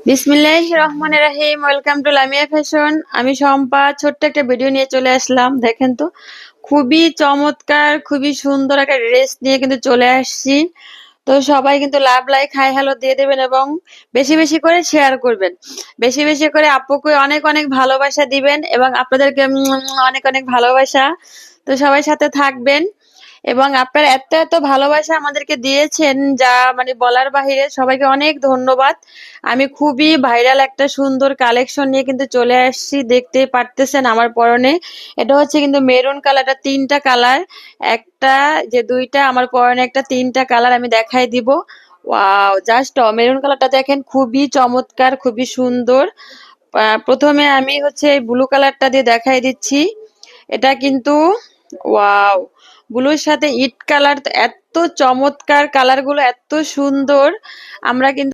বিসমিল্লাহির রহমানির রহিম। Welcome to Lamia fashion. আমি শম্পা ছোট্ট একটা ভিডিও নিয়ে চলে আসলাম। দেখেন তো, খুবই চমৎকার, খুবই সুন্দর একটা ড্রেস নিয়ে কিন্তু চলে আসছি। তো সবাই কিন্তু লাভ লাইক হাই হ্যালো দিয়ে দেবেন এবং বেশি বেশি করে শেয়ার করবেন। বেশি বেশি করে আপুকে অনেক অনেক ভালোবাসা দিবেন এবং আপনাদেরকে অনেক অনেক ভালোবাসা। তো সবাই সাথে থাকবেন এবং আপনারা এত এত ভালোবাসা আমাদেরকে দিয়েছেন, যা মানে বলার বাহিরে। সবাইকে অনেক ধন্যবাদ। আমি খুবই ভাইরাল একটা সুন্দর কালেকশন নিয়ে কিন্তু চলে আসছি, দেখতে পারতেছেন আমার পরনে। এটা হচ্ছে কিন্তু মেরুন কালারটা, তিনটা কালার, একটা যে দুইটা আমার পরনে একটা তিনটা কালার আমি দেখাই দিব। ওয়াও, জাস্ট মেরুন কালারটা দেখেন, খুবই চমৎকার, খুবই সুন্দর। প্রথমে আমি হচ্ছে ব্লু কালারটা দিয়ে দেখাই দিচ্ছি। এটা কিন্তু ওয়াও, ব্লুর সাথে ইট কালার, এত চমৎকার, কালার গুলো এত সুন্দর। আমরা কিন্তু